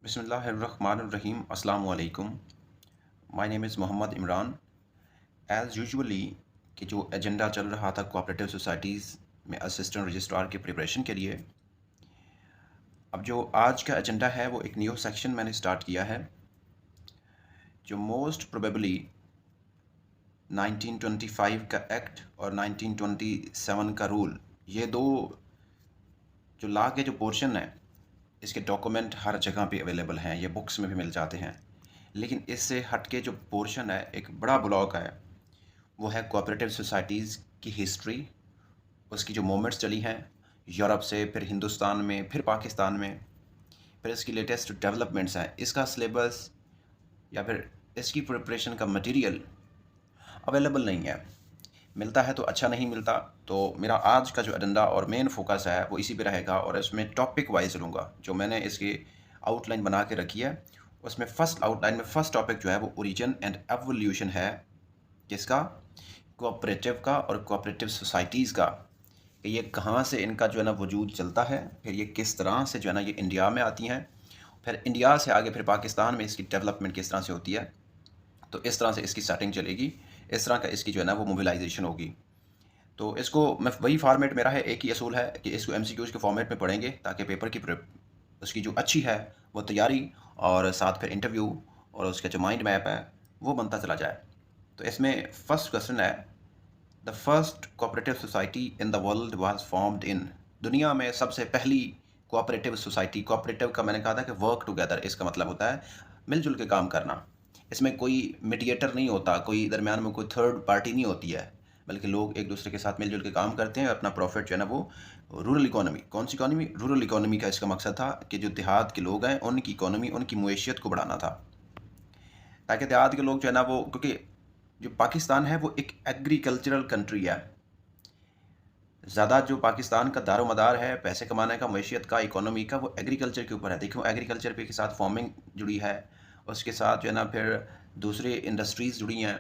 बिस्मिल्लाहिर्रहमानिर्रहीम अस्सलाम वालेकुम। My name is Mohammed Imran. As usually कि जो एजेंडा चल रहा था कोऑपरेटिव सोसाइटीज़ में असिस्टेंट रजिस्ट्रार की प्रिपरेशन के लिए, अब जो आज का एजेंडा है वो एक न्यू सेक्शन मैंने स्टार्ट किया है जो मोस्ट प्रोबेबली 1925 का एक्ट और 1927 का रूल, ये दो जो लॉ के जो पोर्शन है इसके डॉक्यूमेंट हर जगह पे अवेलेबल हैं, ये बुक्स में भी मिल जाते हैं। लेकिन इससे हट के जो पोर्शन है, एक बड़ा ब्लॉक है, वो है कोऑपरेटिव सोसाइटीज़ की हिस्ट्री, उसकी जो मूवमेंट्स चली हैं यूरोप से, फिर हिंदुस्तान में, फिर पाकिस्तान में, फिर इसकी लेटेस्ट डेवलपमेंट्स हैं। इसका सिलेबस या फिर इसकी प्रिपरेशन का मटेरियल अवेलेबल नहीं है। मिलता है तो अच्छा, नहीं मिलता तो मेरा आज का जो एजेंडा और मेन फोकस है वो इसी पे रहेगा और इसमें टॉपिक वाइज लूँगा। जो मैंने इसकी आउटलाइन बना के रखी है उसमें फर्स्ट आउटलाइन में फर्स्ट टॉपिक जो है वो ओरिजिन एंड एवोल्यूशन है। किसका? कोऑपरेटिव का और कोऑपरेटिव सोसाइटीज़ का, कि ये कहाँ से इनका जो है ना वजूद चलता है, फिर ये किस तरह से जो है ना ये इंडिया में आती हैं, फिर इंडिया से आगे फिर पाकिस्तान में इसकी डेवलपमेंट किस तरह से होती है। तो इस तरह से इसकी स्टार्टिंग चलेगी, इस तरह का इसकी जो है ना वो मोबिलाइजेशन होगी। तो इसको मैं वही फॉर्मेट मेरा है, एक ही असूल है कि इसको एमसीक्यूज़ के फॉर्मेट में पढ़ेंगे ताकि पेपर की उसकी जो अच्छी है वो तैयारी और साथ फिर इंटरव्यू और उसका जो माइंड मैप है वो बनता चला जाए। तो इसमें फर्स्ट क्वेश्चन है, the first cooperative society in the world was formed in. दुनिया में सबसे पहली कोऑपरेटिव सोसाइटी, कोऑपरेटिव का मैंने कहा था कि वर्क टुगेदर, इसका मतलब होता है मिलजुल के काम करना। इसमें कोई मीडिएटर नहीं होता, कोई दरमियान में कोई थर्ड पार्टी नहीं होती है, बल्कि लोग एक दूसरे के साथ मिलजुल के काम करते हैं। अपना प्रॉफिट जो है ना वो रूरल इकोनॉमी, कौन सी इकोनॉमी? रूरल इकोनॉमी का इसका मकसद था कि जो देहात के लोग हैं उनकी इकोनॉमी, उनकी मुआशियत को बढ़ाना था, ताकि देहात के लोग जो है ना वो, क्योंकि जो पाकिस्तान है वो एक एग्रीकल्चरल कंट्री है। ज़्यादा जो पाकिस्तान का दारोमदार है पैसे कमाने का, मैशियत का, इकोनॉमी का, वो एग्रीकल्चर के ऊपर है। देखो एग्रीकल्चर पे के साथ फार्मिंग जुड़ी है, उसके साथ जो है ना फिर दूसरे इंडस्ट्रीज़ जुड़ी हैं,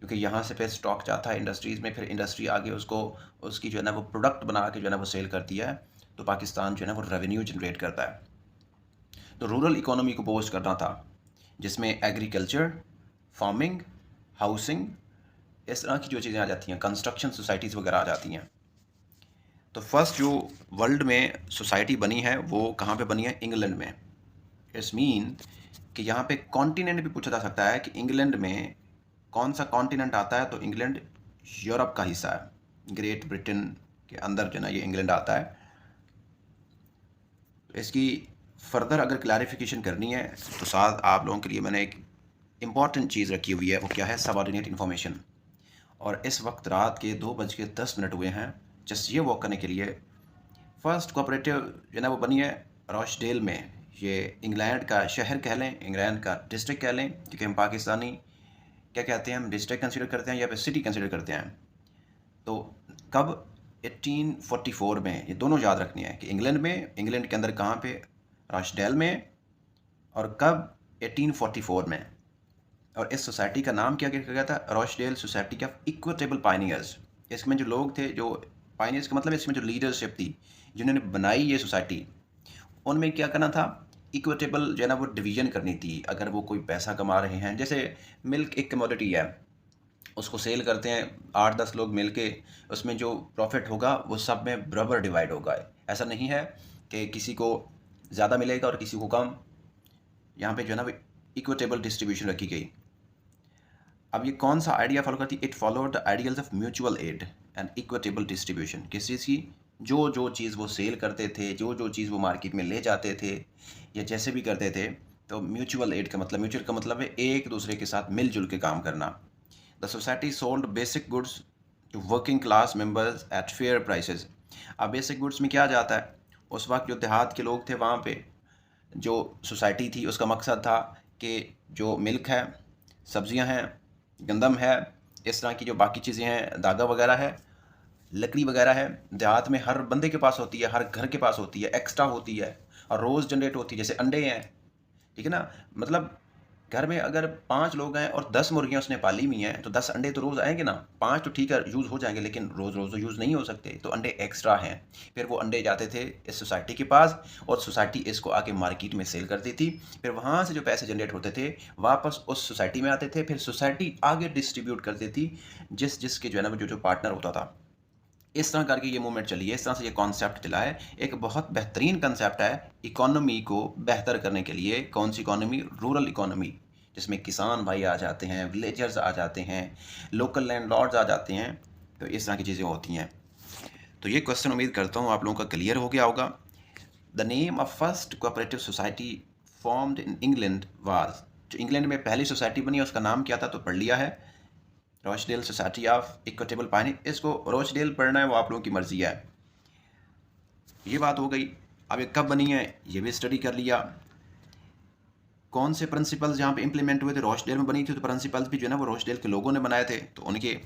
क्योंकि यहाँ से फिर स्टॉक जाता है इंडस्ट्रीज़ में, फिर इंडस्ट्री आगे उसको उसकी जो है ना वो प्रोडक्ट बना के जो है ना वो सेल करती है, तो पाकिस्तान जो है ना वो रेवेन्यू जनरेट करता है। तो रूरल इकोनॉमी को बूस्ट करना था, जिसमें एग्रीकल्चर, फार्मिंग, हाउसिंग, इस तरह की जो चीज़ें आ जाती हैं, कंस्ट्रक्शन सोसाइटीज़ वगैरह आ जाती हैं। तो फर्स्ट जो वर्ल्ड में सोसाइटी बनी है वो कहाँ पे बनी है? इंग्लैंड में। इट्स मीन कि यहाँ पे कॉन्टिनेंट भी पूछा जा सकता है कि इंग्लैंड में कौन सा कॉन्टिनेंट आता है, तो इंग्लैंड यूरोप का हिस्सा है, ग्रेट ब्रिटेन के अंदर जो है ना ये इंग्लैंड आता है। तो इसकी फर्दर अगर क्लैरिफिकेशन करनी है तो साथ आप लोगों के लिए मैंने एक इम्पॉर्टेंट चीज़ रखी हुई है, वो क्या है? Subordinate information. और इस वक्त रात के 2:10 हुए हैं जस्ट ये वॉक करने के लिए। फर्स्ट कोऑपरेटिव जो है ना वो बनी है रॉचडेल में। ये इंग्लैंड का शहर कह लें, इंग्लैंड का डिस्ट्रिक्ट कह लें, क्योंकि हम पाकिस्तानी क्या कहते हैं, हम डिस्ट्रिक्ट कंसिडर करते हैं या फिर सिटी कंसिडर करते हैं। तो कब? 1844 में। ये दोनों याद रखनी है कि इंग्लैंड में, इंग्लैंड के अंदर कहाँ पे? रॉचडेल में। और कब? 1844 में। और इस सोसाइटी का नाम क्या रखा गया था? Rochdale society of equitable pioneers. इसमें जो लोग थे, जो पायनियर्स का मतलब इसमें जो लीडरशिप थी जिन्होंने बनाई ये सोसाइटी, उनमें क्या करना था? इक्विटेबल जो है ना वो डिवीजन करनी थी। अगर वो कोई पैसा कमा रहे हैं, जैसे मिल्क एक कमोडिटी है, उसको सेल करते हैं 8-10 लोग मिल के, उसमें जो प्रॉफिट होगा वो सब में बराबर डिवाइड होगा। ऐसा नहीं है कि किसी को ज़्यादा मिलेगा और किसी को कम। यहाँ पे जो है ना वो इक्विटेबल डिस्ट्रीब्यूशन रखी गई। अब ये कौन सा आइडिया फॉलो करती है? It followed the ideals of mutual aid and equitable distribution. किस चीज़ की? जो जो चीज़ वो सेल करते थे, जो जो चीज़ वो मार्केट में ले जाते थे या जैसे भी करते थे, तो म्यूचुअल एड का मतलब, म्यूचुअल का मतलब है एक दूसरे के साथ मिलजुल के काम करना। The society sold basic goods to working class members at fair prices. अब बेसिक गुड्स में क्या जाता है? उस वक्त जो देहात के लोग थे वहाँ पे जो सोसाइटी थी उसका मकसद था कि जो मिल्क है, सब्जियां हैं, गंदम है, इस तरह की जो बाकी चीज़ें हैं, धागा वगैरह है, लकड़ी वगैरह है, देहात में हर बंदे के पास होती है, हर घर के पास होती है, एक्स्ट्रा होती है और रोज़ जनरेट होती है। जैसे अंडे हैं, ठीक है ना, मतलब घर में अगर 5 लोग हैं और 10 मुर्गियाँ उसने पाली हुई हैं, तो 10 अंडे तो रोज़ आएँगे ना। 5 तो ठीक है यूज़ हो जाएँगे, लेकिन रोज़-रोज़ तो यूज़ नहीं हो सकते, तो अंडे एक्स्ट्रा हैं। फिर वो अंडे जाते थे इस सोसाइटी के पास और सोसाइटी इसको आके मार्केट में सेल करती थी। फिर वहाँ से जो पैसे जनरेट होते थे, वापस उस सोसाइटी में आते थे, फिर सोसाइटी आगे डिस्ट्रीब्यूट करती थी, जिसके जो है ना वो जो पार्टनर होता था। इस तरह करके ये मूवमेंट चली है, इस तरह से ये कॉन्सेप्ट चला है। एक बहुत बेहतरीन कॉन्सेप्ट है इकोनॉमी को बेहतर करने के लिए। कौन सी इकोनॉमी? रूरल इकोनॉमी, जिसमें किसान भाई आ जाते हैं, विलेजर्स आ जाते हैं, लोकल लैंडलॉर्ड्स आ जाते हैं। तो इस तरह की चीज़ें होती हैं। तो ये क्वेश्चन उम्मीद करता हूँ आप लोगों का क्लियर हो गया होगा। The name of first cooperative society formed in England was, जो इंग्लैंड में पहली सोसाइटी बनी उसका नाम क्या था? तो पढ़ लिया है, रोचडेल सोसाइटी ऑफ इक्विटेबल पानी। इसको रोचडेल पढ़ना है वो आप लोगों की मर्जी है। ये बात हो गई। अब ये कब बनी है ये भी स्टडी कर लिया। कौन से प्रिंसिपल्स यहाँ पे इंप्लीमेंट हुए थे? रोचडेल में बनी थी, तो प्रिंसिपल्स भी जो है ना वो रोचडेल के लोगों ने बनाए थे। तो उनके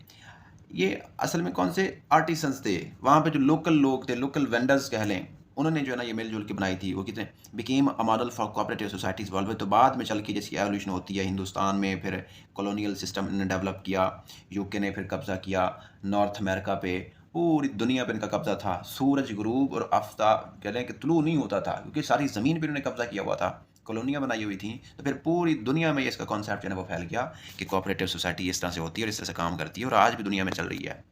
ये असल में कौन से आर्टिसंस थे? वहाँ पे जो लोकल लोग थे, लोकल वेंडर्स कह लें, उन्होंने जो है ना ये मिलजुल के बनाई थी। वो कितने became a model for cooperative societies world. तो बाद में चल के जैसी एवोल्यूशन होती है हिंदुस्तान में, फिर कॉलोनियल सिस्टम इन्होंने डेवलप किया, यूके ने फिर कब्जा किया नॉर्थ अमेरिका पे, पूरी दुनिया पे इनका कब्जा था। सूरज गुरूब और आफ्ताब कह लें कि तुलू नहीं होता था, क्योंकि सारी ज़मीन पर इन्होंने कब्जा किया हुआ था, कॉलोनियाँ बनाई हुई थी। तो फिर पूरी दुनिया में ये इसका कॉन्सेप्ट जो है ना वो फैल गया कि कोऑपरेटिव सोसाइटी इस तरह से होती है और इस तरह से काम करती है, और आज भी दुनिया में चल रही है।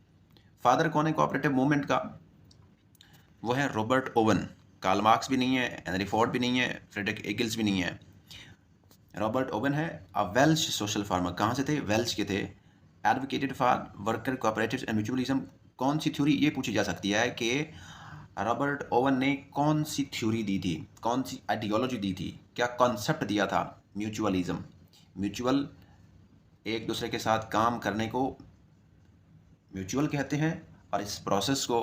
फादर कौन है कोऑपरेटिव मूवमेंट का? वो है रॉबर्ट ओवन। कार्ल मार्क्स भी नहीं है, हेनरी फोर्ड भी नहीं है, फ्रेडरिक एंगल्स भी नहीं है। रॉबर्ट ओवन है अ वेल्श सोशल फार्मर। कहाँ से थे? वेल्श के थे। Advocated for worker cooperatives and mutualism. कौन सी थ्योरी? ये पूछी जा सकती है कि रॉबर्ट ओवन ने कौन सी थ्योरी दी थी, कौन सी आइडियोलॉजी दी थी, क्या कॉन्सेप्ट दिया था? म्यूचुअलिज्म। म्यूचुअल, एक दूसरे के साथ काम करने को म्यूचुअल कहते हैं, और इस प्रोसेस को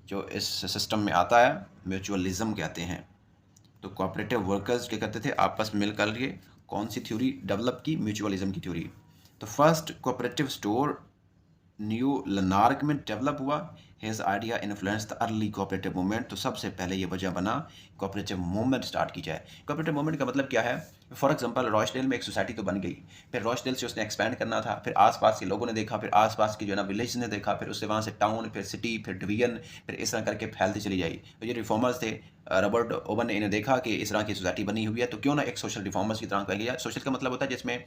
जो इस सिस्टम में आता है म्यूचुअलिज्म कहते हैं। तो कोऑपरेटिव वर्कर्स क्या करते थे? आपस में मिल कर के कौन सी थ्योरी डेवलप की? म्यूचुअलिज्म की थ्योरी। तो फर्स्ट कोऑपरेटिव स्टोर न्यू लनार्क में डेवलप हुआ। His idea influence the early cooperative movement. तो सबसे पहले ये वजह बना कोऑपरेटिव मूवमेंट स्टार्ट की जाए। कोऑपरेटिव मूवमेंट का मतलब क्या है? फॉर एग्जांपल रॉचडेल में एक सोसाइटी तो बन गई, फिर रॉचडेल से उसने एक्सपेंड करना था, फिर आसपास के लोगों ने देखा, फिर आसपास के जो है ना विलेज ने देखा, फिर उससे वहाँ से टाउन, फिर सिटी, फिर डिवीजन, फिर इस तरह करके फैलती चली जाए। तो ये रिफॉर्मर्स थे, रॉबर्ट ओवन ने इन्हें देखा कि इस तरह की सोसाइटी बनी हुई है, तो क्यों ना एक सोशल रिफॉर्मर्स की तरह कर लिया। सोशल का मतलब होता है जिसमें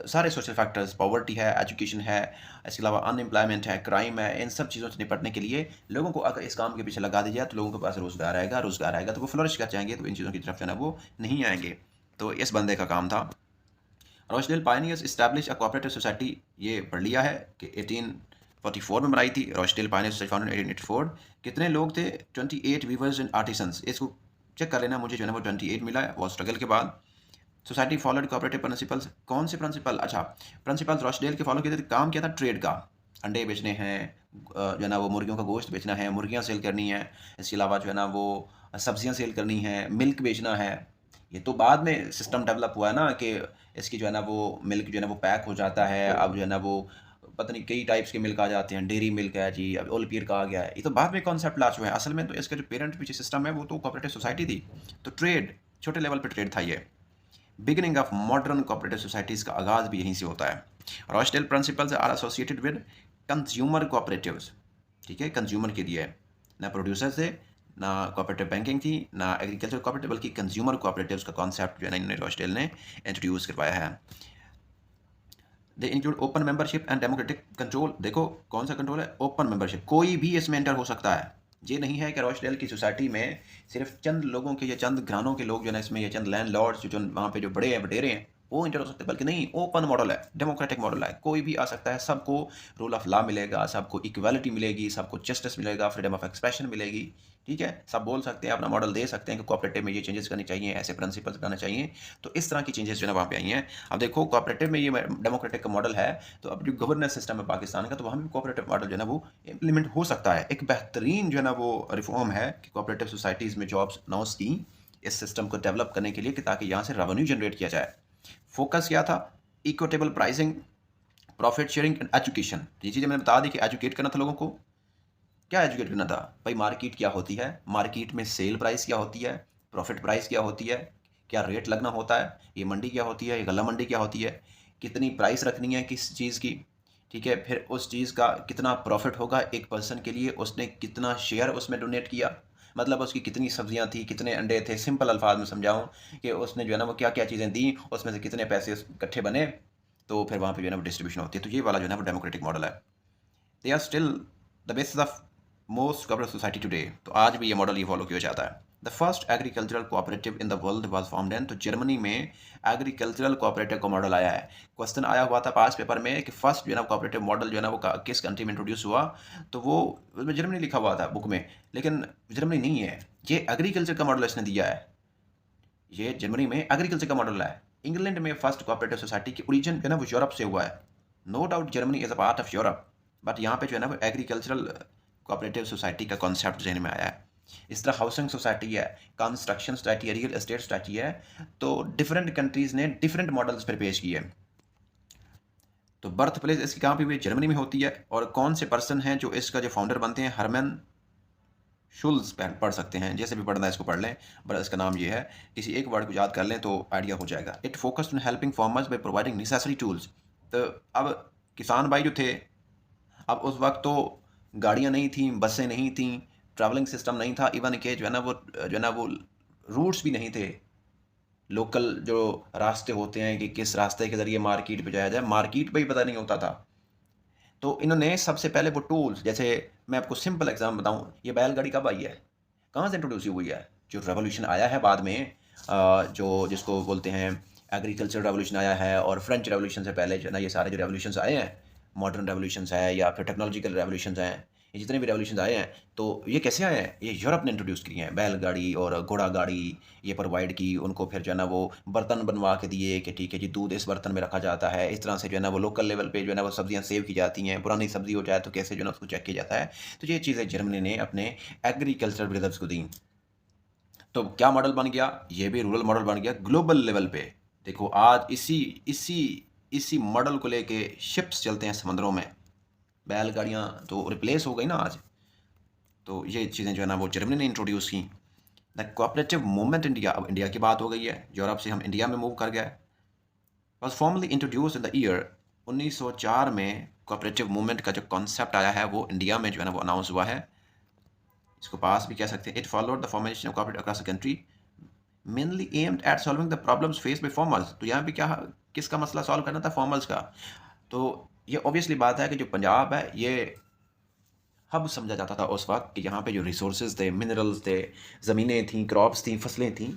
सारे सोशल फैक्टर्स, पॉवर्टी है, एजुकेशन है, इसके अलावा अनएम्प्लॉयमेंट है, क्राइम है, इन सब चीज़ों से निपटने के लिए लोगों को अगर इस काम के पीछे लगा दिया तो लोगों के पास रोज़गार आएगा तो वो फ्लोरिश कर जाएंगे, तो इन चीज़ों की तरफ जो है ना वो नहीं आएंगे। तो इस बंदे का काम था। Rochdale pioneers establish a cooperative society, ये पढ़ लिया है कि 1844 में बनाई थी। Rochdale pioneers founded 1884। कितने लोग थे? 28 वीवर्स एंड आर्टिसंस। इसको चेक कर लेना, मुझे जो है ना वो 28 मिला है, वो स्ट्रगल के बाद। Society followed cooperative principles. कौन से प्रिंसिपल? अच्छा, प्रिंसिपल्स रॉचडेल के फॉलो किए थे। काम क्या था? ट्रेड का। अंडे बेचने हैं, जो है ना वो मुर्गियों का गोश्त बेचना है, मुर्गियाँ सेल करनी है, इसके अलावा जो है ना वो सब्जियाँ सेल करनी है, मिल्क बेचना है। ये तो बाद में सिस्टम डेवलप हुआ है ना कि इसकी जो है ना वो मिल्क जो है ना वो पैक हो जाता है। अब जो है ना वो पता नहीं कई टाइप्स के मिल्क आ जाते हैं, डेयरी मिल्क है जी, अब ओलपीर का आ गया है। ये तो बाद में कॉन्सेप्ट ला चुके हैं। असल में तो इसका जो पेरेंट पीछे सिस्टम है वो तो कोऑपरेटिव सोसाइटी थी। तो ट्रेड, छोटे लेवल पर ट्रेड था ये। Beginning of modern cooperative societies का आगाज़ भी यहीं से होता है। Rochdale principles are associated with consumer cooperatives. ठीक है, कंज्यूमर के लिए ना प्रोड्यूसर थे, ना कोऑपरेटिव बैंकिंग थी, ना एग्रीकल्चर कोऑपरेटिव, बल्कि कंज्यूमर कोऑपरेटिव्स का कॉन्सेप्ट जो है ना इन्होंने रॉचडेल ने इंट्रोड्यूस करवाया है। They include open membership and democratic control. देखो कौन सा कंट्रोल है? ओपन मेंबरशिप, कोई भी इसमें एंटर हो सकता है। ये नहीं है कि रॉचडेल की सोसाइटी में सिर्फ चंद लोगों के या चंद घरानों के लोग जो है इसमें, या चंद लैंड लॉर्ड्स जो वहाँ पे जो बड़े हैं, वडेरे हैं, वो इंटर हो सकते हैं, बल्कि नहीं, ओपन मॉडल है, डेमोक्रेटिक मॉडल है, कोई भी आ सकता है। सबको रूल ऑफ लॉ मिलेगा, सबको इक्वालिटी मिलेगी, सबको जस्टिस मिलेगा, फ्रीडम ऑफ एक्सप्रेशन मिलेगी। ठीक है, सब बोल सकते हैं, अपना मॉडल दे सकते हैं कि कोऑपरेटिव में ये चेंजेस करनी चाहिए, ऐसे प्रिंसिपल्स बनाने चाहिए। तो इस तरह की चेंजेस जो है वहाँ पे आई हैं। अब देखो कोऑपरेटिव में ये डेमोक्रेटिक का मॉडल है, तो अब जो गवर्नेंस सिस्टम है पाकिस्तान का, तो वहाँ भी कोऑपरेटिव मॉडल जो है ना वो इम्प्लीमेंट हो सकता है। एक बेहतरीन जो है ना वो रिफॉर्म है कि कोऑपरेटिव सोसाइटीज़ में जॉब्स अनाउंस की इस सिस्टम को डेवलप करने के लिए, कि ताकि यहाँ से रेवेन्यू जनरेट किया जाए। फोकस क्या था? Equitable pricing, profit sharing and education. ये चीज़ें मैंने बता दी कि एजुकेट करना था लोगों को। क्या एजुकेट करना था भाई? मार्केट क्या होती है, मार्केट में सेल प्राइस क्या होती है, प्रॉफिट प्राइस क्या होती है, क्या रेट लगना होता है, ये मंडी क्या होती है, ये गला मंडी क्या होती है, कितनी प्राइस रखनी है किस चीज़ की, ठीक है, फिर उस चीज़ का कितना प्रॉफिट होगा एक पर्सन के लिए, उसने कितना शेयर उसमें डोनेट किया, मतलब उसकी कितनी सब्जियां थी, कितने अंडे थे, सिंपल अल्फाज में समझाऊं कि उसने जो है ना वो क्या क्या चीज़ें दी, उसमें से कितने पैसे इकट्ठे बने, तो फिर वहाँ पे जो है ना वो डिस्ट्रीब्यूशन होती है। तो ये वाला जो है ना वो डेमोक्रेटिक मॉडल है। They are still the basis of most cooperative society today. तो आज भी ये मॉडल ये फॉलो किया जाता है। The first agricultural cooperative in the world was formed in, तो जर्मनी में एग्रीकल्चरल कोऑपरेटिव का मॉडल आया है। क्वेश्चन आया हुआ था पास पेपर में कि फर्स्ट जो है ना कोऑपरेटिव मॉडल जो है ना वो किस कंट्री में इंट्रोड्यूस हुआ, तो वो उसमें जर्मनी लिखा हुआ था बुक में, लेकिन जर्मनी नहीं है, ये एग्रीकल्चर का मॉडल इसने दिया है, ये जर्मनी में एग्रीकल्चर का मॉडल है। इंग्लैंड में फर्स्ट कोऑपरेटिव सोसाइटी की ओरिजिन जो है ना वो यूरोप से हुआ है। No doubt Germany is a part of Europe, but यहाँ पे जो है ना वो एग्रीकल्चरल कोऑपरेटिव सोसाइटी का कॉन्सेप्ट जहन में आया है। इस तरह हाउसिंग सोसाइटी है, कंस्ट्रक्शन सोसाइटी है, रियल एस्टेट सोसाइटी है, तो डिफरेंट कंट्रीज ने डिफरेंट मॉडल्स पर पेश किए। तो बर्थ प्लेस इसकी कहाँ पे हुई, जर्मनी में होती है। और कौन से पर्सन हैं जो इसका जो फाउंडर बनते हैं, हरमन शुल्स पढ़ सकते हैं, जैसे भी पढ़ना है इसको पढ़ लें, बट इसका नाम ये है, किसी एक वर्ड को याद कर लें तो आइडिया हो जाएगा। It focused on helping farmers by providing necessary tools. तो अब किसान भाई जो थे, अब उस वक्त तो गाड़ियाँ नहीं थी, बसें नहीं थी, ट्रैवलिंग सिस्टम नहीं था, इवन के जो है ना वो रूट्स भी नहीं थे, लोकल जो रास्ते होते हैं कि किस रास्ते के ज़रिए मार्केट पे जाया जाए, मार्केट पे ही पता नहीं होता था। तो इन्होंने सबसे पहले वो टूल्स, जैसे मैं आपको सिंपल एग्जाम बताऊं, ये बैलगाड़ी कब आई है, कहाँ से इंट्रोड्यूस हुई है, जो रेवोल्यूशन आया है बाद में, जो जिसको बोलते हैं एग्रीकल्चर रेवोल्यूशन आया है, और फ्रेंच रेवोल्यूशन से पहले जो है ना ये सारे जो रेवोल्यूशन आए हैं, मॉडर्न रेवोल्यूशन है या फिर टेक्नोलॉजिकल रेवोल्यूशन हैं, ये जितने भी रेवोल्यूशन आए हैं, तो ये कैसे आए हैं, ये यूरोप ने इंट्रोड्यूस किए हैं। बैलगाड़ी और घोड़ा गाड़ी ये प्रोवाइड की उनको, फिर जो है ना वो बर्तन बनवा के दिए कि ठीक है जी दूध इस बर्तन में रखा जाता है, इस तरह से जो है ना वो लोकल लेवल पे जो है ना वो सब्जियां सेव की जाती हैं, पुरानी सब्जी हो जाए तो कैसे जो है ना उसको चेक किया जाता है। तो ये चीज़ें जर्मनी ने अपने एग्रीकल्चर ब्रदर्स को दी। तो क्या मॉडल बन गया, ये भी रूरल मॉडल बन गया ग्लोबल लेवल पे। देखो आज इसी इसी इसी मॉडल को लेके शिप्स चलते हैं समंदरों में, बैलगाड़ियाँ तो रिप्लेस हो गई ना आज। तो ये चीज़ें जो है ना वो जर्मनी ने इंट्रोड्यूस की। द कोऑपरेटिव मूवमेंट इंडिया, अब इंडिया की बात हो गई है, यूरोप से हम इंडिया में मूव कर गए। Was formally introduce in the year 1904 में। कोऑपरेटिव मूवमेंट का जो कॉन्सेप्ट आया है वो इंडिया में जो है ना वो अनाउंस हुआ है, इसको पास भी कह सकते हैं। It followed the formation of cooperative across the country mainly aimed at solving the problems face by farmers. तो यहाँ पे क्या किसका मसला सॉल्व करना था, फार्मर्स का। तो ये ऑब्वियसली बात है कि जो पंजाब है ये हब समझा जाता था उस वक्त कि यहाँ पे जो रिसोर्सेज थे, मिनरल्स थे, ज़मीनें थी, क्रॉप्स थी, फसलें थी,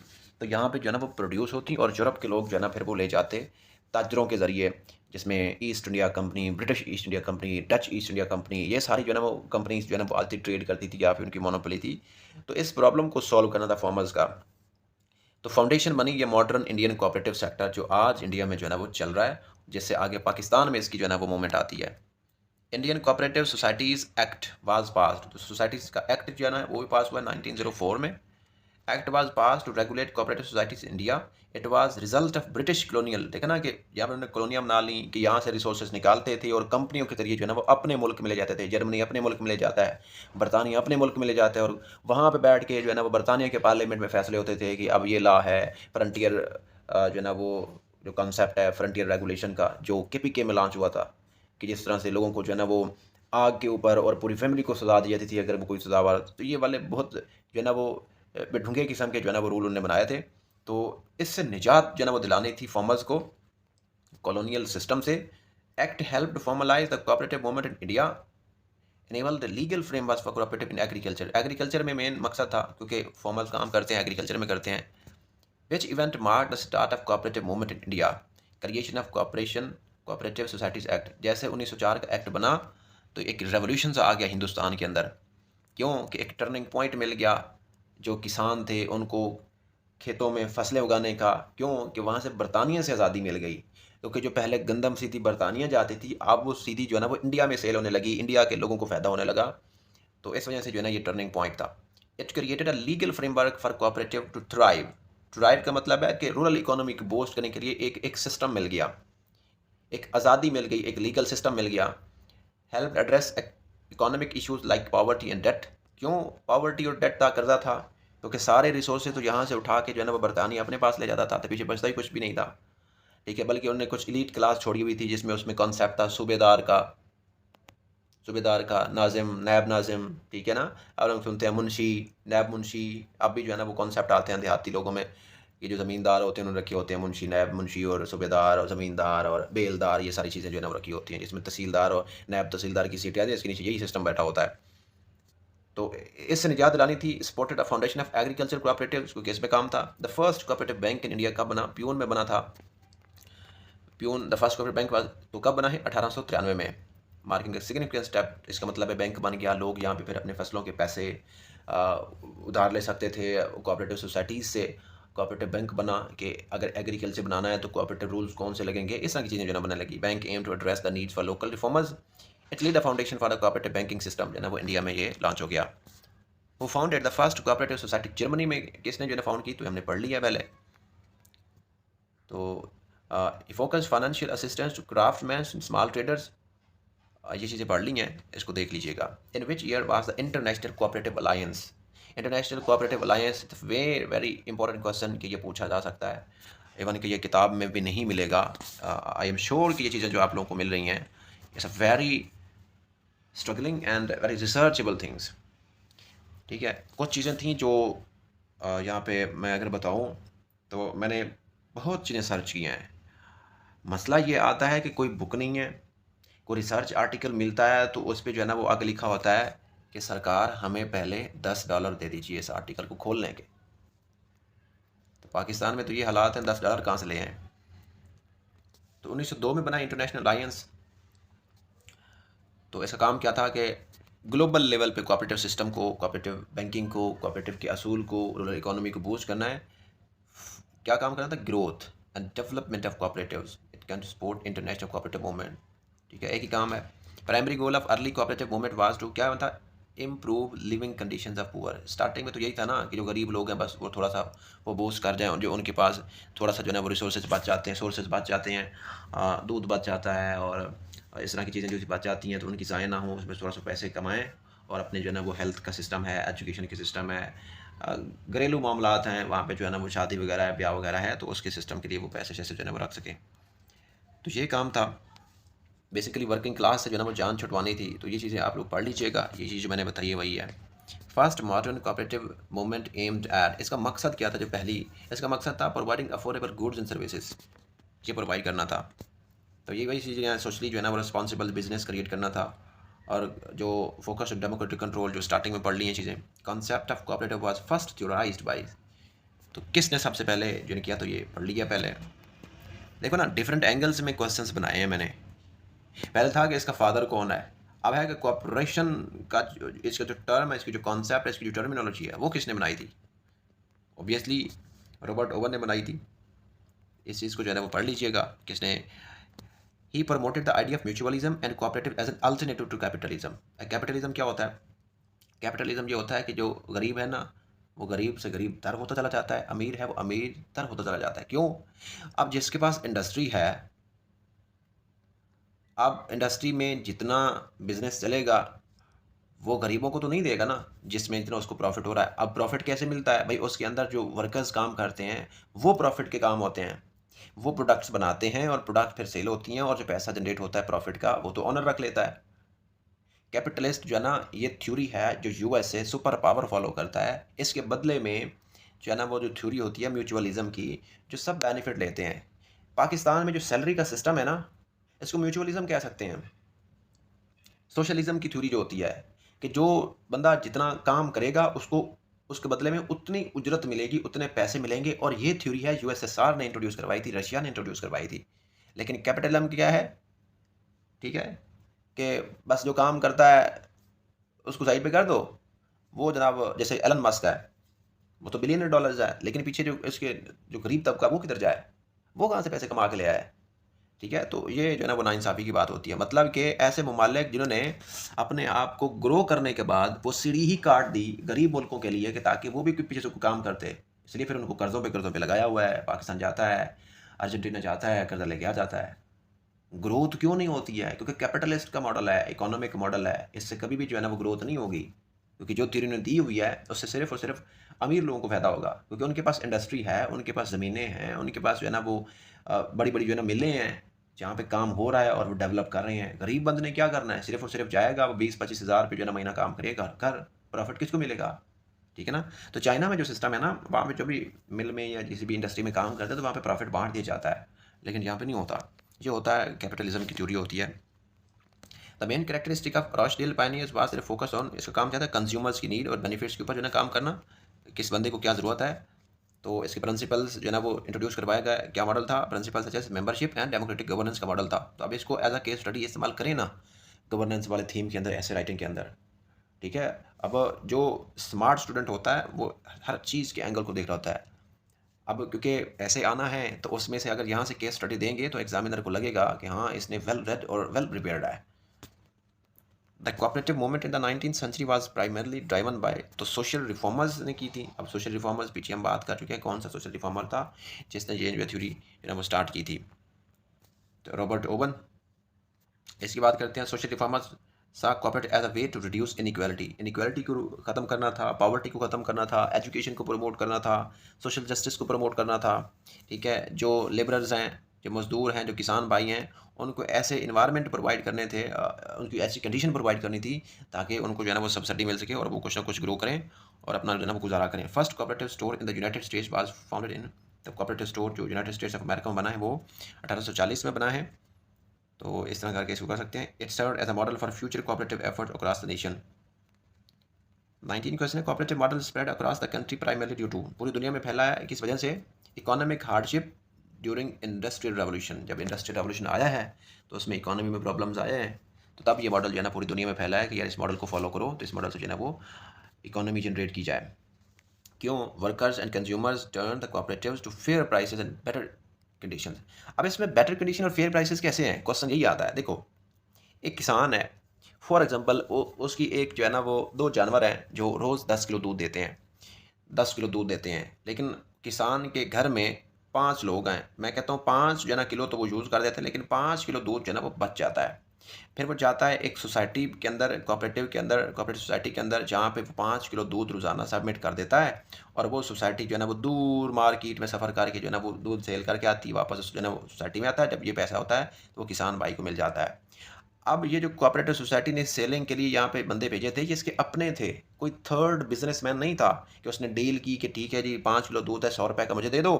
तो यहाँ पे जो है ना वो प्रोड्यूस होती और यूरोप के लोग जो है ना फिर वो ले जाते ताजरों के ज़रिए, जिसमें east India company, British east India company, Dutch east India company, ये सारी जो है ना वो कंपनीज जो है ना वो आती ट्रेड करती थी या फिर उनकी मोनोपोली थी। तो इस प्रॉब्लम को सॉल्व करना था फार्मर्स का। तो फाउंडेशन बनी ये मॉडर्न इंडियन कोऑपरेटिव सेक्टर जो आज इंडिया में जो है ना वो चल रहा है, जिससे आगे पाकिस्तान में इसकी जो है ना वो मूवमेंट आती है। Indian cooperative societies act was passed. तो सोसाइटीज़ का एक्ट जो है ना वो भी पास हुआ 1904 में। Act was pass to regulate cooperative societies India. It was result of British colonial, देखा ना कि यहाँ पर उन्होंने कॉलोनियाँ बना ली कि यहाँ से रिसोर्सेज निकालते थे और कंपनियों के जरिए जो है ना वो अपने मुल्क में ले जाते थे। जर्मनी अपने मुल्क में ले जाता है, बरतानिया अपने मुल्क में ले जाता है, और वहाँ पर बैठ के जो है ना वो बरतानिया के पार्लियामेंट में फैसले होते थे कि अब ये लॉ है फ्रंटियर, जो है ना वो जो कॉन्सेप्ट है फ्रंटियर रेगुलेशन का, जो KPK में लॉन्च हुआ था, कि जिस तरह से लोगों को जो है ना वो आग के ऊपर और पूरी फैमिली को सजा दी जाती थी अगर वो कोई सजावार। तो ये वाले बहुत जो है ना वो ढूंढे किस्म के जो है ना वो रूल उन्होंने बनाए थे। तो इससे निजात जो है ना वो दिलानी थी फार्मर्स को कॉलोनियल सिस्टम से। Act helped formalise the cooperative movement in India, enable the legal framework for cooperative in agriculture. Agriculture में मेन मकसद था, क्योंकि फार्मर्स काम करते हैं एग्रीकल्चर में करते हैं। Which event mark the start of cooperative movement in India, creation of cooperative societies act. जैसे 1904 का एक्ट बना तो एक रेवोल्यूशन सा आ गया हिंदुस्तान के अंदर। क्यों कि एक टर्निंग पॉइंट मिल गया, जो किसान थे उनको खेतों में फसलें उगाने का। क्यों कि वहाँ से बरतानिया से आज़ादी मिल गई, क्योंकि जो पहले गंदम सीधी बरतानिया जाती थी, अब वो सीधी जो है ना वो इंडिया में सेल होने लगी, इंडिया के लोगों को फ़ायदा होने लगा। तो इस वजह से जो है ना ये टर्निंग पॉइंट था। It created a legal framework for cooperative to thrive. Thrive का मतलब है कि रूरल इकोनॉमी को बूस्ट करने के लिए एक सिस्टम मिल गया, एक आज़ादी मिल गई, एक लीगल सिस्टम मिल गया। Help address economic issues like poverty and debt. क्यों पॉवर्टी और डेट था, कर्जा था, तो कि सारे रिसोर्सेज तो यहाँ से उठा के जो है ना वो बरतानिया अपने पास ले जाता था, तो पीछे बचता ही कुछ भी नहीं था, ठीक है। बल्कि उन्होंने कुछ एलीट क्लास छोड़ी हुई थी जिसमें उसमें कॉन्सेप्ट था सूबेदार का नाज़िम, नैब नाज़िम, ठीक है ना। और हम सुनते हैं मुंशी, नैब मुंशी। अब भी जो है ना वो कॉन्सेप्ट आते हैं देहाती लोगों में, ये जो ज़मींदार होते हैं उन्होंने रखे होते हैं मुंशी, नैब मुंशी और सूबेदार और ज़मींदार और बेलदार, ये सारी चीज़ें जो है ना वो रखी होती हैं, जिसमें तहसीलदार और नैब तहसीलदार की सीटें आती है, इसके नीचे यही सिस्टम बैठा होता है। तो इससे निजात दिलानी थी। Supported a foundation of agriculture cooperative, क्योंकि इसमें काम था। The first cooperative bank in India कब बना? प्यून में बना था। Peon the first cooperative bank तो कब बना है? 1893 में। मार्किंग ए सिग्निफिकेंट स्टेप, इसका मतलब है बैंक बन गया, लोग यहाँ पे फिर अपने फसलों के पैसे उधार ले सकते थे कोऑपरेटिव सोसाइटीज़ से। कोऑपरेटिव बैंक बना कि अगर एग्रीकल्चर बनाना है तो कोऑपरेटिव रूल्स कौन से लगेंगे, इस तरह की चीज़ें जो ना बनने लगी। Bank aim to address the needs for local reformers, it led the foundation for the cooperative banking system, जो ना वो इंडिया में ये लॉन्च हो गया। वो founded the first cooperative society, Germany में किसने जो है फाउंड की, तो हमने पढ़ लिया पहले। तो focus financial assistance to craftsman, small traders, ये चीज़ें पढ़ ली हैं, इसको देख लीजिएगा। In which year was the international cooperative alliance? International cooperative alliance, very very important question कि ये पूछा जा सकता है, इवन कि ये किताब में भी नहीं मिलेगा। आई एम श्योर कि ये चीज़ें जो आप लोगों को मिल रही हैं, it's a very struggling and very researchable things, ठीक है। कुछ चीज़ें थी जो यहाँ पे मैं अगर बताऊँ तो मैंने बहुत चीज़ें सर्च की हैं। मसला ये आता है कि कोई बुक नहीं है, कोई रिसर्च आर्टिकल मिलता है तो उस पे जो है ना वो आगे लिखा होता है कि सरकार हमें पहले $10 दे दीजिए इस आर्टिकल को खोलने के। तो पाकिस्तान में तो ये हालात हैं, $10 कहाँ से ले आए? तो 1902 में बना इंटरनेशनल अलायंस। तो इसका काम क्या था कि ग्लोबल लेवल पे कोऑपरेटिव सिस्टम को, कोऑपरेटिव बैंकिंग को, कोऑपरेटिव के असूल को, रूरल इकोनॉमी को बूस्ट करना है। क्या काम करना था? Growth and development of cooperatives, it can support international cooperative movement, ठीक है। एक ही काम है। Primary goal of early cooperative movement was to, क्या था? Improve living conditions of poor. Starting में तो यही था ना कि जो गरीब लोग हैं बस वो थोड़ा सा वो बूस्ट कर जाएं, जो उनके पास थोड़ा सा जो है ना वो रिसोर्सेज बच जाते हैं, सोर्सेज बच जाते हैं, दूध बच जाता है और इस तरह की चीज़ें जो बच जाती हैं तो उनकी ज़ाया ना हो, उसमें थोड़ा सा पैसे कमाएँ और अपने जो है ना वो हेल्थ का सिस्टम है, एजुकेशन के सिस्टम है, घरेलू मामलात हैं, वहाँ पे जो है ना वो शादी वगैरह है, ब्याह वगैरह है, तो उसके सिस्टम के लिए वो पैसे शैसे जो है ना वो रख सकें। तो ये काम था बेसिकली, वर्किंग क्लास से जो है ना वो जान छुटवानी थी। तो ये चीज़ें आप लोग पढ़ लीजिएगा, ये चीज़ जो मैंने बताई है वही है। First modern cooperative movement aimed at, इसका मकसद क्या था? जो पहली, इसका मकसद था providing affordable goods and services, ये प्रोवाइड करना था। तो ये वही चीज़ें सोशली जो है ना वो रिस्पॉन्सिबल बिजनेस क्रिएट करना था। और जो फोकस ऑन डेमोक्रेटिक कंट्रोल, जो स्टार्टिंग में पढ़ ली हैं चीज़ें। Concept of cooperative was first theorised by, तो किसने सबसे पहले जो किया? तो ये पढ़ लिया पहले। देखो ना, डिफरेंट एंगल्स में क्वेश्चंस बनाए हैं मैंने। पहले था कि इसका फादर कौन है, अब है कि कॉर्पोरेशन का इसका जो टर्म है, इसकी जो कॉन्सेप्ट है, इसकी जो टर्मिनोलॉजी है, वो किसने बनाई थी? ऑब्वियसली रॉबर्ट ओवन ने बनाई थी। इस चीज़ को जो है ना वो पढ़ लीजिएगा, किसने। He promoted the idea of mutualism and cooperative as an alternative to capitalism. Capitalism क्या होता है? कैपिटलिज्म ये होता है कि जो गरीब है ना वो गरीब से गरीब तर होता चला जाता है, अमीर है वो अमीर तर होता चला जाता है। क्यों? अब जिसके पास इंडस्ट्री है, अब इंडस्ट्री में जितना बिजनेस चलेगा वो गरीबों को तो नहीं देगा ना, जिसमें इतना उसको प्रॉफिट हो रहा है। अब प्रॉफिट कैसे मिलता है भाई? उसके अंदर जो वर्कर्स काम करते हैं वो प्रॉफिट के काम होते हैं, वो प्रोडक्ट्स बनाते हैं और प्रोडक्ट फिर सेल होती हैं और जो पैसा जनरेट होता है प्रॉफिट का वो तो ऑनर रख लेता है। कैपिटलिस्ट जो है ना, ये थ्योरी है जो यूएसए सुपर पावर फॉलो करता है। इसके बदले में जो है ना वो जो थ्योरी होती है म्यूचुअलिज्म की, जो सब बेनिफिट लेते हैं। पाकिस्तान में जो सैलरी का सिस्टम है ना, इसको म्यूचुअलिज्म कह सकते हैं। सोशलिज्म की थ्योरी जो होती है कि जो बंदा जितना काम करेगा उसको उसके बदले में उतनी उजरत मिलेगी, उतने पैसे मिलेंगे। और ये थ्योरी है यूएसएसआर ने इंट्रोड्यूस करवाई थी, रशिया ने इंट्रोड्यूस करवाई थी। लेकिन कैपिटलिज्म क्या है? ठीक है कि बस जो काम करता है उसको साइड पे कर दो। वो जनाब जैसे एलन मस्क है, वो तो बिलियनर डॉलर्स है, लेकिन पीछे जो इसके जो गरीब तबका वो किधर जाए? वो कहाँ से पैसे कमा के ले आया है? ठीक है, तो ये जो है ना वो नाइंसाफ़ी की बात होती है। मतलब कि ऐसे ममालिक जिन्होंने अपने आप को ग्रो करने के बाद वो सीढ़ी ही काट दी गरीब मुल्कों के लिए कि ताकि वो भी पीछे से कोई काम करते, इसलिए फिर उनको कर्ज़ों पे लगाया हुआ है। पाकिस्तान जाता है, अर्जेंटीना जाता है, कर्जा लेके आ जाता है। ग्रोथ क्यों नहीं होती है? क्योंकि कैपिटलिस्ट का मॉडल है, इकोनॉमिक मॉडल है, इससे कभी भी जो है ना वो ग्रोथ नहीं होगी। क्योंकि जो थ्योरी उन्होंने दी हुई है उससे सिर्फ और सिर्फ अमीर लोगों को फ़ायदा होगा, क्योंकि उनके पास इंडस्ट्री है, उनके पास ज़मीनें हैं, उनके पास जो है ना वो बड़ी बड़ी जो है ना मिलें हैं जहाँ पे काम हो रहा है और वो डेवलप कर रहे हैं। गरीब बंद ने क्या करना है, सिर्फ और सिर्फ जाएगा वो 20-25 हज़ार रुपये जो है ना महीना काम करेगा, घर प्रॉफिट किसको मिलेगा? ठीक है ना। तो चाइना में जो सिस्टम है ना, वहाँ पे जो भी मिल में या किसी भी इंडस्ट्री में काम करते हैं तो वहाँ पे प्रॉफिट बांट दिया जाता है, लेकिन यहाँ पे नहीं होता। जो होता है कैपिटलिज्म की थ्योरी होती है। The main characteristic of Rochdale pioneers was सिर्फ फोकस ऑन, इसका काम क्या था, कंज्यूमर्स की नीड और बेनिफिट्स के ऊपर जो है ना काम करना, किस बंदे को क्या ज़रूरत है। तो इसके प्रिंसिपल्स जो है ना वो इंट्रोड्यूस करवाया गया। क्या मॉडल था? Principle such as membership and democratic governance का मॉडल था। तो अब इसको एज अ केस स्टडी इस्तेमाल करें ना गवर्नेंस वाले थीम के अंदर, ऐसे राइटिंग के अंदर। ठीक है। अब जो स्मार्ट स्टूडेंट होता है वो हर चीज़ के एंगल को देख रहा होता है। अब क्योंकि ऐसे आना है तो उसमें से अगर यहाँ से केस स्टडी देंगे तो एग्जामिनर को लगेगा कि हाँ इसने वेल रेड और वेल प्रिपेयर्ड है। The cooperative movement in the 19th century was primarily driven by, तो सोशल रिफॉर्मर्स ने की थी। अब सोशल रिफॉर्मर्स पीछे हम बात कर चुके हैं, कौन सा सोशल रिफॉर्मर था जिसने ये जो थ्योरी जो है वो स्टार्ट की थी? तो रॉबर्ट ओवन। इसकी बात करते हैं। Social reformers saw cooperate as a way to reduce inequality, inequality को ख़त्म करना था, पॉवर्टी को ख़त्म करना था, एजुकेशन को प्रमोट करना था, सोशल जस्टिस को प्रमोट करना था। ठीक है। जो लेबरर्स हैं, जो मज़दूर हैं, जो किसान भाई हैं, उनको ऐसे इन्वायरमेंट प्रोवाइड करने थे, उनकी ऐसी कंडीशन प्रोवाइड करनी थी ताकि उनको जो है ना वो सब्सिडी मिल सके और वो कुछ ना कुछ ग्रो करें और अपना जो है ना वो गुजारा करें। First cooperative store in the United states was founded in, the cooperative store जो यूनाइटेड स्टेट्स ऑफ अमेरिका में बना है वो 1840 में बना है। तो इस तरह करके इसको कर सकते हैं। It serve as a model for future cooperative effort across the nation. 19 question है, cooperative model spread across the country primarily due to, पूरी दुनिया में फैला है किस वजह से? Economic hardship during industrial revolution, जब इंडस्ट्रियल रेवोल्यूशन आया है तो उसमें इकोनॉमी में प्रॉब्लम्स आए हैं, तो तब ये मॉडल जो है ना पूरी दुनिया में फैला है कि यार इस मॉडल को फॉलो करो, तो इस मॉडल से जो है ना वो इकोनॉमी जनरेट की जाए। क्यों? Workers and consumers turn the cooperatives to fair prices and better condition. अब इसमें बेटर कंडीशन और फेयर प्राइसेस कैसे हैं, क्वेश्चन यही आता है। देखो, एक किसान है, फॉर एग्जांपल उसकी एक जो है ना वो दो जानवर हैं जो रोज़ 10 किलो दूध देते हैं, 10 किलो दूध देते हैं, लेकिन किसान के घर में 5 लोग हैं। मैं कहता हूँ 5 जो है ना किलो तो वो यूज़ कर देते हैं, लेकिन 5 किलो दूध जो है ना वो बच जाता है। फिर वो जाता है एक सोसाइटी के अंदर, कोऑपरेटिव के अंदर, कोऑपरेटिव सोसाइटी के अंदर, जहाँ पे वो 5 किलो दूध रोज़ाना सबमिट कर देता है, और वो सोसाइटी जो है ना वो दूर मार्केट में सफ़र करके जो है ना वो दूध सेल करके आती है, वापस जो है ना वो सोसाइटी में आता है। जब ये पैसा होता है तो वो किसान भाई को मिल जाता है। अब ये जो कोऑपरेटिव सोसाइटी ने सेलिंग के लिए यहाँ पे बंदे भेजे थे, ये इसके अपने थे, कोई थर्ड बिजनेसमैन नहीं था कि उसने डील की कि ठीक है जी 5 किलो दूध है, 100 रुपये का मुझे दे दो,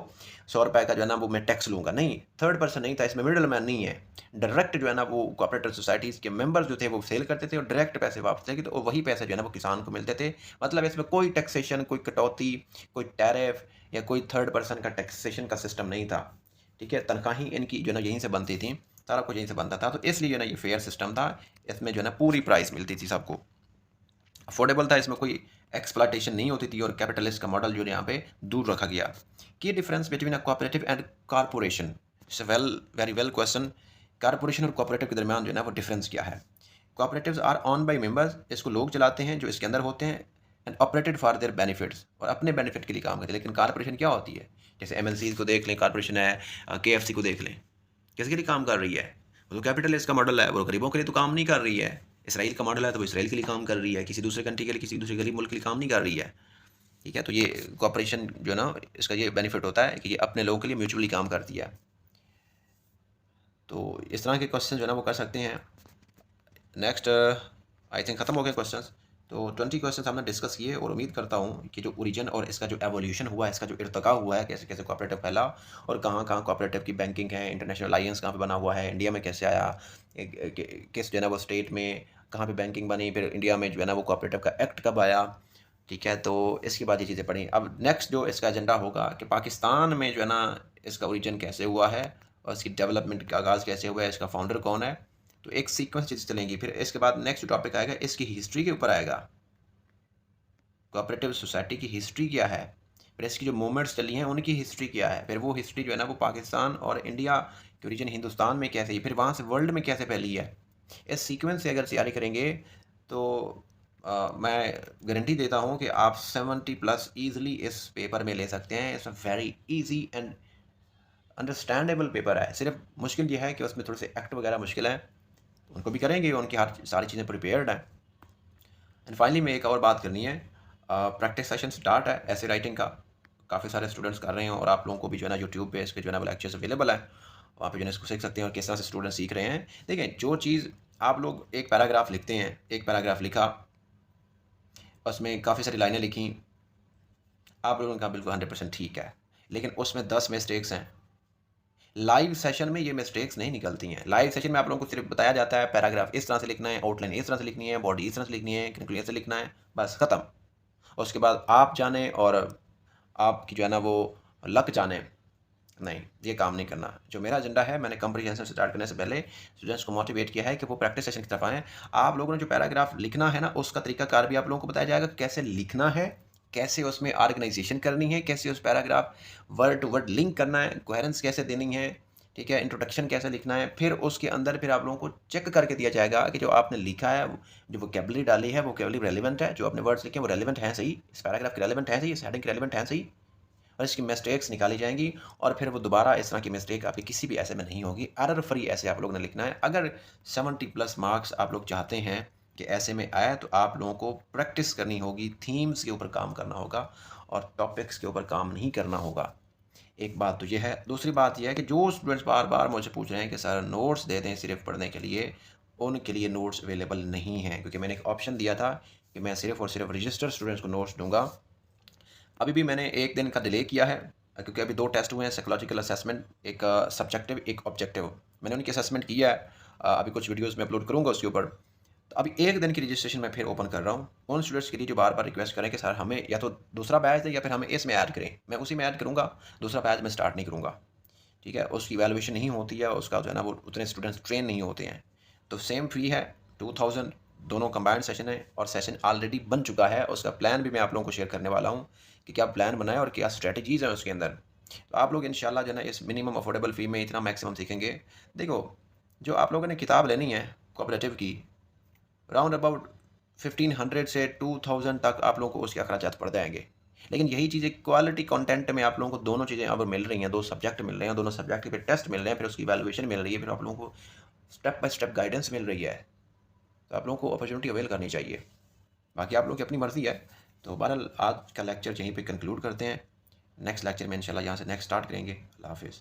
100 रुपये का जो है ना वो मैं टैक्स लूँगा। नहीं, थर्ड पर्सन नहीं था इसमें, मिडल मैन नहीं है। डायरेक्ट जो है ना वो कोऑपरेटिव सोसाइटीज़ के मेंबर्स जो थे वो सेल करते थे और डायरेक्ट पैसे वापस लेके, तो वही पैसे जो है ना वो किसान को मिलते थे। मतलब इसमें कोई टैक्सेशन, कोई कटौती, कोई टैरिफ या कोई थर्ड पर्सन का टैक्सेशन का सिस्टम नहीं था। ठीक है। तनख्वाही इनकी जो है ना यहीं से बनती थी, सारा कुछ यहीं से बनता था, तो इसलिए जो है ना ये फेयर सिस्टम था। इसमें जो है ना पूरी प्राइस मिलती थी सबको, अफोर्डेबल था, इसमें कोई एक्सप्लॉइटेशन नहीं होती थी, और कैपिटलिस्ट का मॉडल जो है यहाँ पे दूर रखा गया। Key difference between a cooperative and corporation, it's very well question. Corporation और कोऑपरेटिव के दरमियान जो है ना वो डिफरेंस क्या है? Cooperatives are owned by members, इसको लोग चलाते हैं जो इसके अंदर होते हैं, and operated for their benefits, और अपने बेनिफिट के लिए काम करते हैं। लेकिन कॉर्पोरेशन क्या होती है? जैसे एमएनसी को देख लें, कॉर्पोरेशन है, केएफसी को देख लें, किसके लिए काम कर रही है? वो तो कैपिटलिस्ट का मॉडल है, वो गरीबों के लिए तो काम नहीं कर रही है। इसराइल का मॉडल है तो वो इसराइल के लिए काम कर रही है, किसी दूसरे कंट्री के लिए, किसी दूसरे गरीब मुल्क के लिए काम नहीं कर रही है। ठीक है। तो ये कॉपरेशन जो है ना, इसका ये बेनिफिट होता है कि ये अपने लोगों के लिए म्यूचुअली काम करती है। तो इस तरह के क्वेश्चन जो है ना वो कर सकते हैं। नेक्स्ट आई थिंक ख़त्म हो गए क्वेश्चंस। तो 20 क्वेश्चन हमने डिस्कस किए, और उम्मीद करता हूँ कि जो ओरिजिन और इसका जो एवोल्यूशन हुआ है, इसका जो इर्तका हुआ है, कैसे कैसे कोऑपरेटिव फैला और कहाँ कहाँ कोऑपरेटिव की बैंकिंग है, इंटरनेशनल अलायंस कहाँ पे बना हुआ है, इंडिया में कैसे आया, किस जो है ना वो स्टेट में कहाँ पे बैंकिंग बनी, फिर इंडिया में जो है ना वो कोऑपरेटिव का एक्ट कब आया। ठीक है। तो इसके बाद ये चीज़ें पढ़ी। अब नेक्स्ट जो इसका एजेंडा होगा कि पाकिस्तान में जो है ना इसका ओरिजिन कैसे हुआ है और इसकी डेवलपमेंट का आगाज़ कैसे हुआ है, इसका फाउंडर कौन है। तो एक सीक्वेंस चीज़ चलेंगी। फिर इसके बाद नेक्स्ट टॉपिक आएगा इसकी हिस्ट्री के ऊपर आएगा, कोऑपरेटिव सोसाइटी की हिस्ट्री क्या है, फिर इसकी जो मूवमेंट्स चली हैं उनकी हिस्ट्री क्या है, फिर वो हिस्ट्री जो है ना वो पाकिस्तान और इंडिया के ओरिजिन हिंदुस्तान में कैसे, फिर वहाँ से वर्ल्ड में कैसे फैली है। इस सीक्वेंस से अगर तैयारी करेंगे तो मैं गारंटी देता हूँ कि आप 70+ ईजिली इस पेपर में ले सकते हैं। It's a very easy and understandable paper है। सिर्फ मुश्किल ये है कि उसमें थोड़े से एक्ट वगैरह मुश्किल हैं, उनको भी करेंगे, उनकी हर सारी चीज़ें प्रिपेयर्ड हैं। एंड फाइनली में एक और बात करनी है, प्रैक्टिस सेशन स्टार्ट है ऐसे राइटिंग का, काफ़ी सारे स्टूडेंट्स कर रहे हैं और आप लोगों को भी जो है ना यूट्यूब पे इसके जो है ना वो लेक्चर्स अवेलेबल है, वहाँ पे जो है इसको सीख सकते हैं और किस तरह से स्टूडेंट सीख रहे हैं। देखें, जो चीज़ आप लोग एक पैराग्राफ लिखते हैं, एक पैराग्राफ लिखा, उसमें काफ़ी सारी लाइनें लिखी, आप लोगों का बिल्कुल 100% ठीक है, लेकिन उसमें 10 मिस्टेक्स हैं। लाइव सेशन में ये मिस्टेक्स नहीं निकलती हैं। लाइव सेशन में आप लोगों को सिर्फ बताया जाता है पैराग्राफ इस तरह से लिखना है, आउटलाइन इस तरह से लिखनी है, बॉडी इस तरह से लिखनी है, कंक्लूजन से लिखना है, बस खत्म। उसके बाद आप जाने और आपकी जो है ना वो लक जाने, नहीं, ये काम नहीं करना। जो मेरा एजेंडा है, मैंने कॉम्प्रिहेंशन स्टार्ट करने से पहले स्टूडेंट्स को मोटिवेट किया है कि वो प्रैक्टिस सेशन की तरफ आएँ। आप लोगों ने जो पैराग्राफ लिखना है ना, उसका तरीकाकार भी आप लोगों को बताया जाएगा, कैसे लिखना है, कैसे उसमें ऑर्गेनाइजेशन करनी है, कैसे उस paragraph word to word link करना है, कोहेरेंस कैसे देनी है, ठीक है, इंट्रोडक्शन कैसे लिखना है। फिर उसके अंदर फिर आप लोगों को चेक करके दिया जाएगा कि जो आपने लिखा है, जो वोकैबुलरी डाली है, वोकैबुलरी रेलेवेंट है, जो आपने वर्ड्स लिखे हैं वो रेलेवेंट हैं सही, इस पैराग्राफ के रेलेवेंट हैं सही, इस हेडिंग के रेलेवेंट हैं सही, और इसकी मिस्टेक्स निकाली जाएंगी। और फिर वो दोबारा इस तरह की मिस्टेक आपकी किसी भी ऐसे में नहीं होगी। एरर फ्री ऐसे आप लोगों ने लिखना है। अगर 70+ मार्क्स आप लोग चाहते हैं कि ऐसे में आए, तो आप लोगों को प्रैक्टिस करनी होगी, थीम्स के ऊपर काम करना होगा और टॉपिक्स के ऊपर काम नहीं करना होगा। एक बात तो ये है। दूसरी बात ये है कि जो स्टूडेंट्स बार बार मुझे पूछ रहे हैं कि सर नोट्स दे दें सिर्फ पढ़ने के लिए, उनके लिए नोट्स अवेलेबल नहीं हैं, क्योंकि मैंने एक ऑप्शन दिया था कि मैं सिर्फ और सिर्फ रजिस्टर्ड स्टूडेंट्स को नोट्स दूंगा। अभी भी मैंने एक दिन का डिले किया है, क्योंकि अभी 2 टेस्ट हुए हैं, साइकोलॉजिकल असेसमेंट, एक सब्जेक्टिव, एक ऑब्जेक्टिव। मैंने उनकी असेसमेंट किया है, अभी कुछ वीडियोज़ में अपलोड करूँगा उसके ऊपर। तो अभी एक दिन की रजिस्ट्रेशन मैं फिर ओपन कर रहा हूँ उन स्टूडेंट्स के लिए जो बार बार रिक्वेस्ट करें कि सर हमें या तो दूसरा बैच दें या फिर हमें इसमें ऐड करें। मैं उसी में ऐड करूँगा, दूसरा बैच मैं स्टार्ट नहीं करूँगा, ठीक है। उसकी वैल्यूएशन नहीं होती है, उसका जो है ना वो उतने स्टूडेंट्स ट्रेन नहीं होते हैं। तो सेम फी है 2000, दोनों कंबाइंड सेशन है और सेशन ऑलरेडी बन चुका है। उसका प्लान भी मैं आप लोगों को शेयर करने वाला हूँ कि क्या प्लान बनाए और क्या स्ट्रेटजीज़ हैं उसके अंदर। तो आप लोग इंशाल्लाह जो है ना इस मिनिमम अफोर्डेबल फ़ी में इतना मैक्सिमम सीखेंगे। देखो, जो आप लोगों ने किताब लेनी है कोऑपरेटिव की, राउंड अबाउट 1500 से 2000 तक आप लोगों को उसके अखराजात पड़ जाएंगे। लेकिन यही चीज़ें क्वालिटी कंटेंट में आप लोगों को दोनों चीज़ें अब मिल रही हैं, 2 सब्जेक्ट मिल रहे हैं, दोनों सब्जेक्ट के फिर टेस्ट मिल रहे हैं, फिर उसकी वैल्यूएशन मिल रही है, फिर आप लोगों को स्टेप बाय स्टेप गाइडेंस मिल रही है। तो आप लोगों को अपॉर्चुनिटी अवेल करनी चाहिए। बाकी आप लोगों की अपनी मर्ज़ी है। तो बहरहाल आज का लेक्चर यहीं पे कंक्लूड करते हैं। नेक्स्ट लेक्चर में इंशाल्लाह यहाँ से नेक्स्ट स्टार्ट करेंगे। अल्लाह हाफ़िज़।